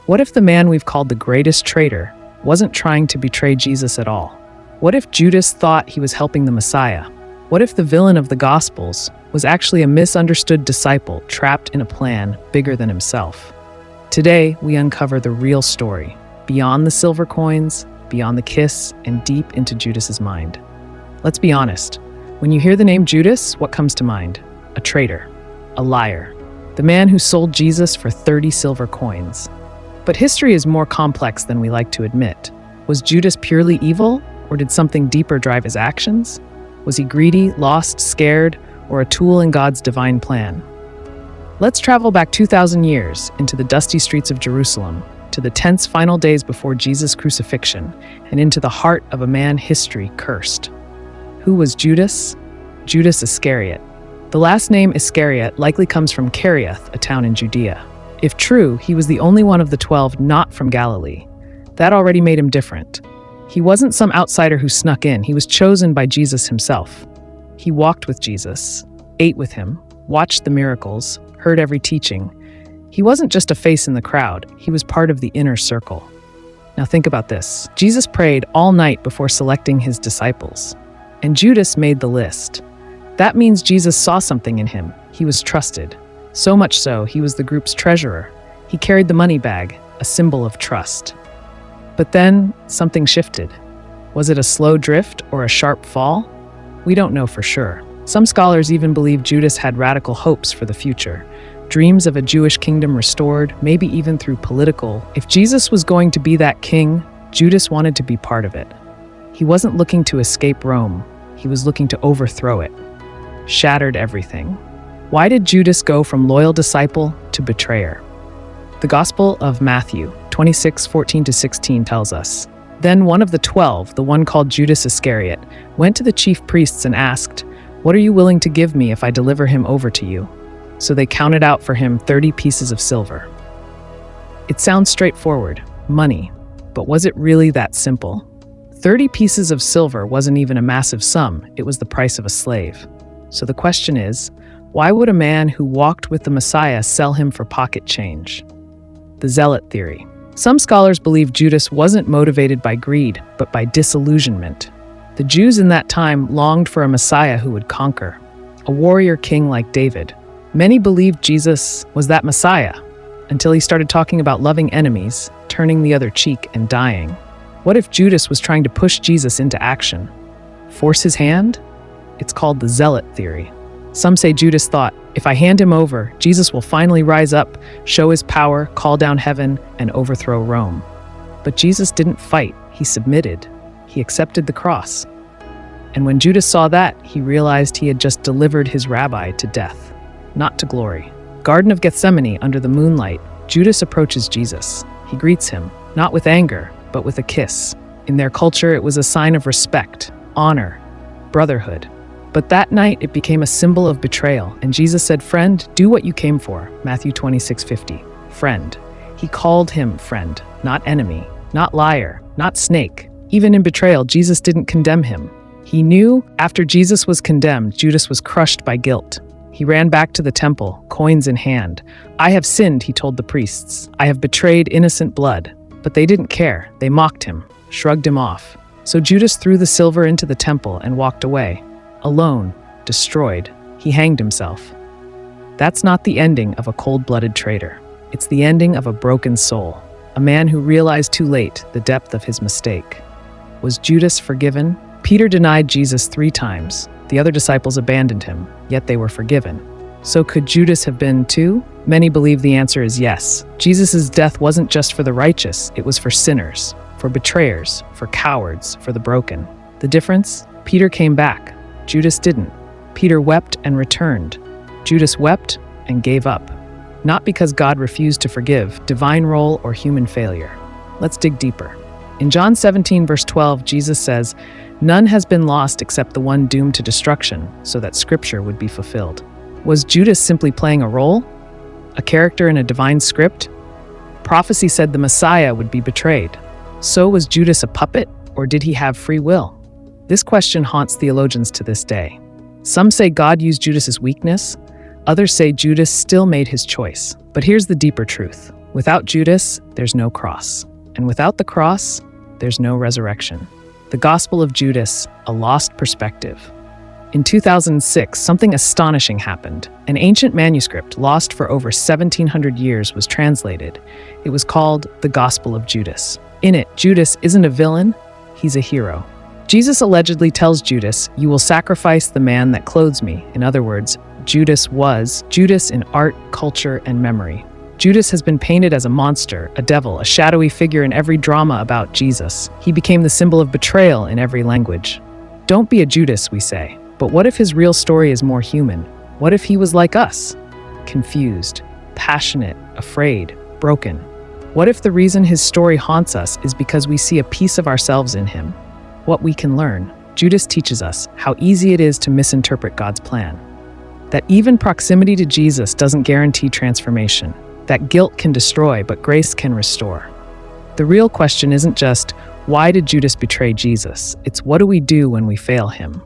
What if the man we've called the greatest traitor wasn't trying to betray Jesus at all? What if Judas thought he was helping the Messiah? What if the villain of the Gospels was actually a misunderstood disciple trapped in a plan bigger than himself? Today, we uncover the real story, beyond the silver coins, beyond the kiss, and deep into Judas's mind. Let's be honest. When you hear the name Judas, what comes to mind? A traitor, a liar, the man who sold Jesus for 30 silver coins. But history is more complex than we like to admit. Was Judas purely evil, or did something deeper drive his actions? Was he greedy, lost, scared, or a tool in God's divine plan? Let's travel back 2,000 years into the dusty streets of Jerusalem, to the tense final days before Jesus' crucifixion, and into the heart of a man history cursed. Who was Judas? Judas Iscariot. The last name Iscariot likely comes from Kerioth, a town in Judea. If true, he was the only one of the 12 not from Galilee. That already made him different. He wasn't some outsider who snuck in. He was chosen by Jesus himself. He walked with Jesus, ate with him, watched the miracles, heard every teaching. He wasn't just a face in the crowd. He was part of the inner circle. Now think about this. Jesus prayed all night before selecting his disciples, and Judas made the list. That means Jesus saw something in him. He was trusted. So much so, he was the group's treasurer. He carried the money bag, a symbol of trust. But then, something shifted. Was it a slow drift or a sharp fall? We don't know for sure. Some scholars even believe Judas had radical hopes for the future. Dreams of a Jewish kingdom restored, maybe even through political. If Jesus was going to be that king, Judas wanted to be part of it. He wasn't looking to escape Rome. He was looking to overthrow it. Shattered everything. Why did Judas go from loyal disciple to betrayer? The Gospel of Matthew 26:14-16 tells us, "Then one of the 12, the one called Judas Iscariot, went to the chief priests and asked, 'What are you willing to give me if I deliver him over to you?' So they counted out for him 30 pieces of silver." It sounds straightforward, money, but was it really that simple? 30 pieces of silver wasn't even a massive sum, it was the price of a slave. So the question is, why would a man who walked with the Messiah sell him for pocket change? The zealot theory. Some scholars believe Judas wasn't motivated by greed, but by disillusionment. The Jews in that time longed for a Messiah who would conquer, a warrior king like David. Many believed Jesus was that Messiah, until he started talking about loving enemies, turning the other cheek, and dying. What if Judas was trying to push Jesus into action? Force his hand? It's called the zealot theory. Some say Judas thought, if I hand him over, Jesus will finally rise up, show his power, call down heaven, and overthrow Rome. But Jesus didn't fight, he submitted. He accepted the cross. And when Judas saw that, he realized he had just delivered his rabbi to death, not to glory. Garden of Gethsemane, under the moonlight, Judas approaches Jesus. He greets him, not with anger, but with a kiss. In their culture, it was a sign of respect, honor, brotherhood. But that night, it became a symbol of betrayal, and Jesus said, "Friend, do what you came for." Matthew 26:50. Friend. He called him friend, not enemy, not liar, not snake. Even in betrayal, Jesus didn't condemn him. He knew after Jesus was condemned, Judas was crushed by guilt. He ran back to the temple, coins in hand. "I have sinned," he told the priests. "I have betrayed innocent blood." But they didn't care. They mocked him, shrugged him off. So Judas threw the silver into the temple and walked away. Alone, destroyed, he hanged himself. That's not the ending of a cold-blooded traitor. It's the ending of a broken soul, a man who realized too late the depth of his mistake. Was Judas forgiven? Peter denied Jesus 3 times. The other disciples abandoned him, yet they were forgiven. So could Judas have been too? Many believe the answer is yes. Jesus' death wasn't just for the righteous, it was for sinners, for betrayers, for cowards, for the broken. The difference? Peter came back. Judas didn't. Peter wept and returned. Judas wept and gave up. Not because God refused to forgive, divine role or human failure. Let's dig deeper. In John 17, verse 12, Jesus says, "None has been lost except the one doomed to destruction, so that Scripture would be fulfilled." Was Judas simply playing a role? A character in a divine script? Prophecy said the Messiah would be betrayed. So was Judas a puppet, or did he have free will? This question haunts theologians to this day. Some say God used Judas's weakness. Others say Judas still made his choice. But here's the deeper truth. Without Judas, there's no cross. And without the cross, there's no resurrection. The Gospel of Judas, a lost perspective. In 2006, something astonishing happened. An ancient manuscript, lost for over 1,700 years, was translated. It was called the Gospel of Judas. In it, Judas isn't a villain, he's a hero. Jesus allegedly tells Judas, "You will sacrifice the man that clothes me." In other words, Judas was Judas in art, culture, and memory. Judas has been painted as a monster, a devil, a shadowy figure in every drama about Jesus. He became the symbol of betrayal in every language. Don't be a Judas, we say. But what if his real story is more human? What if he was like us? Confused, passionate, afraid, broken. What if the reason his story haunts us is because we see a piece of ourselves in him? What we can learn. Judas teaches us how easy it is to misinterpret God's plan. That even proximity to Jesus doesn't guarantee transformation. That guilt can destroy, but grace can restore. The real question isn't just, why did Judas betray Jesus? It's what do we do when we fail him?